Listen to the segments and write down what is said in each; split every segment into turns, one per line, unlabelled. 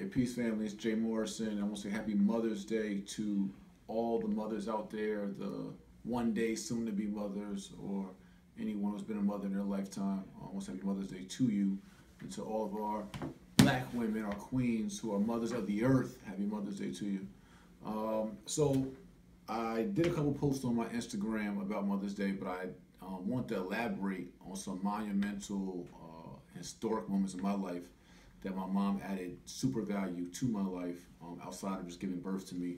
Hey, peace family, it's Jay Morrison. I want to say happy Mother's Day to all the mothers out there, the one day soon to be mothers, or anyone who's been a mother in their lifetime. I want to say happy Mother's Day to you and to all of our black women, our queens who are mothers of the earth. Happy Mother's Day to you. So I did a couple posts on my Instagram about Mother's Day, but I want to elaborate on some monumental, historic moments in my life that my mom added super value to my life outside of just giving birth to me.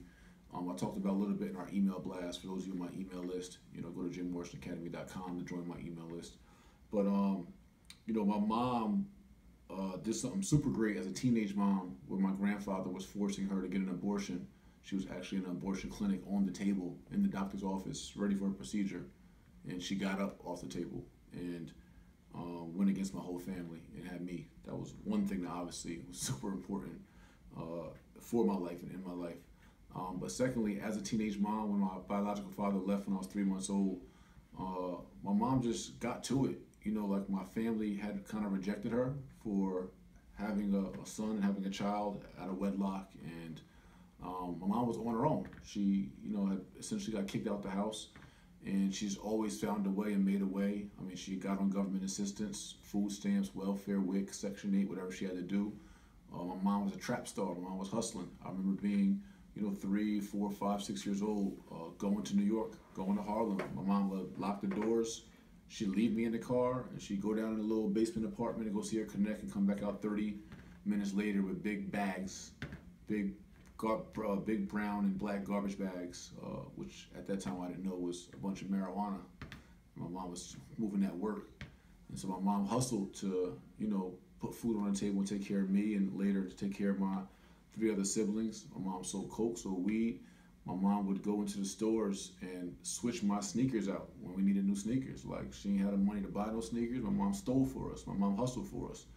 I talked about a little bit in our email blast. For those of you on my email list, go to jimmorrisonacademy.com to join my email list. But my mom did something super great as a teenage mom, where my grandfather was forcing her to get an abortion. She was actually in an abortion clinic on the table in the doctor's office, ready for a procedure, and she got up off the table and went against my whole family and had me. That was one thing that obviously was super important for my life and in my life. But secondly, as a teenage mom, when my biological father left when I was 3 months old, my mom just got to it. Like my family had kind of rejected her for having a son and having a child out of wedlock, and my mom was on her own. She, had essentially got kicked out the house, and she's always found a way and made a way. I mean, she got on government assistance, food stamps, welfare, WIC, Section 8, whatever she had to do. My mom was a trap star. My mom was hustling. I remember being, 3, 4, 5, 6 years old, going to New York, going to Harlem. My mom would lock the doors. She'd leave me in the car, and she'd go down in a little basement apartment and go see her connect and come back out 30 minutes later with big bags, big brown and black garbage bags, which at that time I didn't know was a bunch of marijuana. My mom was moving that work. And so my mom hustled to, put food on the table and take care of me, and later to take care of my 3 other siblings. My mom sold coke, sold weed. My mom would go into the stores and switch my sneakers out when we needed new sneakers. Like, she ain't had the money to buy no sneakers. My mom stole for us. My mom hustled for us.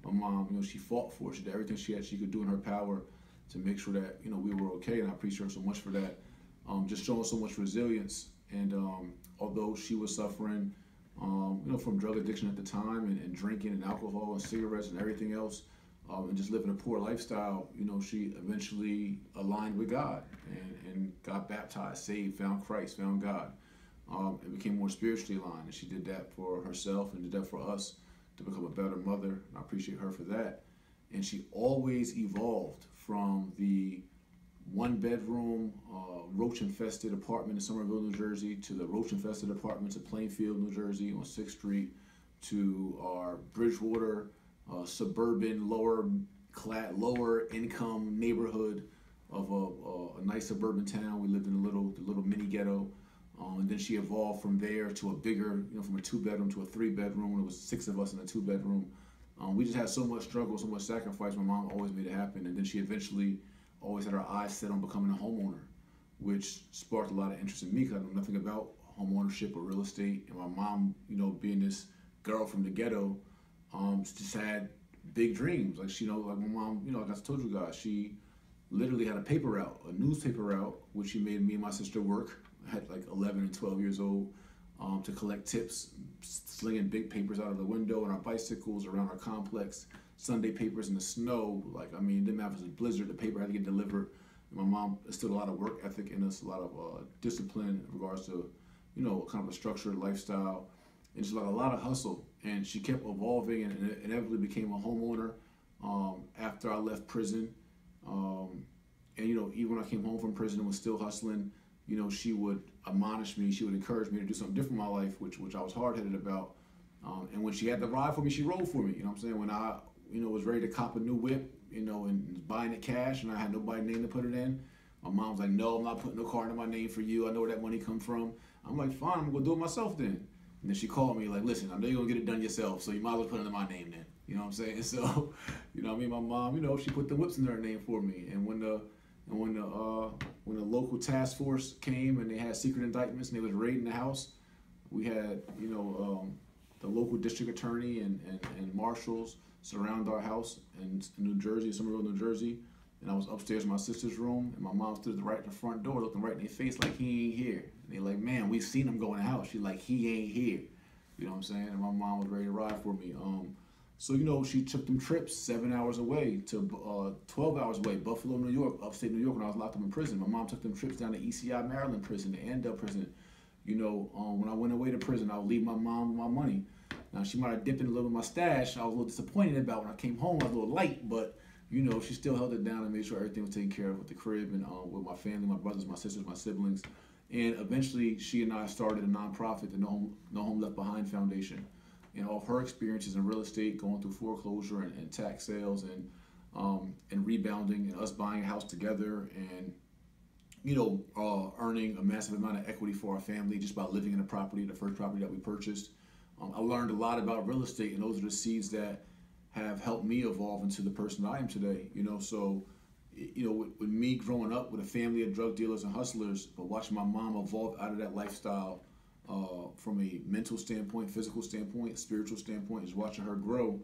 My mom, she fought for us. She did everything she could do in her power to make sure that, we were okay, and I appreciate her so much for that. Just showing so much resilience. And although she was suffering, from drug addiction at the time, and drinking and alcohol and cigarettes and everything else, and just living a poor lifestyle, she eventually aligned with God and got baptized, saved, found Christ, found God, and became more spiritually aligned. And she did that for herself and did that for us to become a better mother. And I appreciate her for that. And she always evolved from the 1-bedroom, roach-infested apartment in Somerville, New Jersey, to the roach-infested apartments at Plainfield, New Jersey on 6th Street, to our Bridgewater, suburban, lower income neighborhood of a nice suburban town. We lived in the little mini ghetto. And then she evolved from there to a bigger, from a 2-bedroom to a 3-bedroom. There was 6 of us in a 2-bedroom. We just had so much struggle, so much sacrifice. My mom always made it happen. And then she eventually always had her eyes set on becoming a homeowner, which sparked a lot of interest in me, because I know nothing about home ownership or real estate. And my mom, being this girl from the ghetto, just had big dreams. Like, like my mom, like I told you guys, she literally had a paper route, a newspaper route, which she made me and my sister work. I had like 11 and 12 years old, to collect tips, slinging big papers out of the window on our bicycles around our complex, Sunday papers in the snow. Like, it didn't matter if it was a blizzard, the paper had to get delivered. And my mom instilled a lot of work ethic in us, a lot of discipline in regards to, kind of a structured lifestyle, and just like a lot of hustle. And she kept evolving and inevitably became a homeowner after I left prison. And even when I came home from prison and was still hustling, she would admonish me, she would encourage me to do something different in my life, which I was hard-headed about. And when she had to ride for me, she rode for me. You know what I'm saying? When I, was ready to cop a new whip, and buying it cash, and I had nobody's name to put it in, my mom's like, no, I'm not putting no car in my name for you. I know where that money come from. I'm like, fine, I'm gonna do it myself then. And then she called me like, listen, I know you're gonna get it done yourself, so you might as well put it in my name then. You know what I'm saying? So, my mom, she put the whips in her name for me. And when the local task force came and they had secret indictments and they was raiding the house, we had, the local district attorney and marshals surround our house in New Jersey, Somerville, New Jersey. And I was upstairs in my sister's room, and my mom stood right at the front door, looking right in their face like, he ain't here. And they're like, man, we've seen him go in the house. She's like, he ain't here. You know what I'm saying? And my mom was ready to ride for me. So, she took them trips 7 hours away to 12 hours away, Buffalo, New York, upstate New York, when I was locked up in prison. My mom took them trips down to ECI, Maryland prison, to Andale prison. When I went away to prison, I would leave my mom with my money. Now, she might have dipped in a little of my stash. I was a little disappointed about when I came home. I was a little light, but, she still held it down and made sure everything was taken care of with the crib and with my family, my brothers, my sisters, my siblings. And eventually, she and I started a nonprofit, the No Home Left Behind Foundation. And all of her experiences in real estate, going through foreclosure and tax sales and rebounding, and us buying a house together, and earning a massive amount of equity for our family just by living in the first property that we purchased. I learned a lot about real estate, and those are the seeds that have helped me evolve into the person I am today. So with me growing up with a family of drug dealers and hustlers, but watching my mom evolve out of that lifestyle from a mental standpoint, physical standpoint, spiritual standpoint, is watching her grow.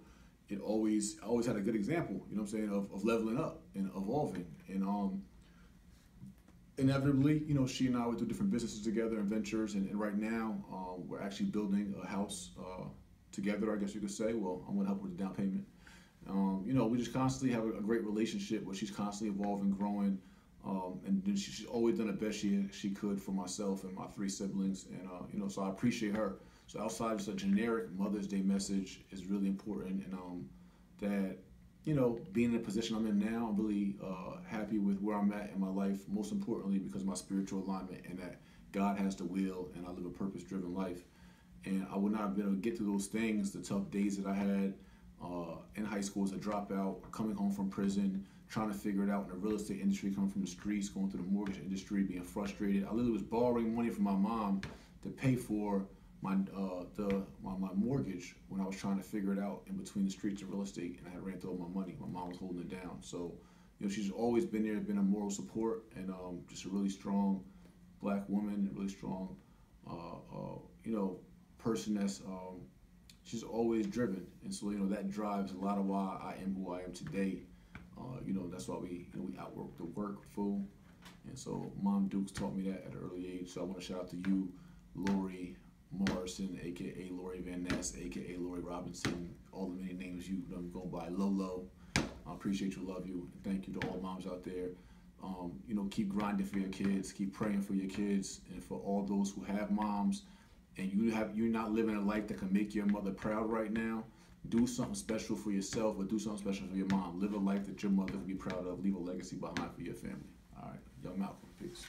I always had a good example, of leveling up and evolving. And inevitably, she and I would do different businesses together and ventures. And right now, we're actually building a house together, I guess you could say. Well, I'm going to help with the down payment. We just constantly have a great relationship where she's constantly evolving, growing, and then she's always done the best she could for myself and my 3 siblings, and so I appreciate her. So outside of just a generic Mother's Day message is really important, and that being in the position I'm in now, I'm really happy with where I'm at in my life. Most importantly, because of my spiritual alignment, and that God has the will, and I live a purpose-driven life. And I would not have been able to get through those things, the tough days that I had in high school as a dropout, coming home from prison, trying to figure it out in the real estate industry, coming from the streets, going through the mortgage industry, being frustrated. I literally was borrowing money from my mom to pay for my mortgage when I was trying to figure it out in between the streets and real estate, and I had ran through all my money. My mom was holding it down. So, she's always been there, been a moral support, and just a really strong Black woman, and really strong, person that's she's always driven, and so that drives a lot of why I am who I am today. That's why we outwork the work full, and so Mom Dukes taught me that at an early age. So I want to shout out to you, Lori Morrison, aka Lori Van Ness, aka Lori Robinson, all the many names you go by, Lolo. I appreciate you, love you, and thank you to all moms out there. Keep grinding for your kids, keep praying for your kids, and for all those who have moms, and you're not living a life that can make your mother proud right now. Do something special for yourself, or do something special for your mom. Live a life that your mother can be proud of. Leave a legacy behind for your family. All right, Young Malcolm, peace.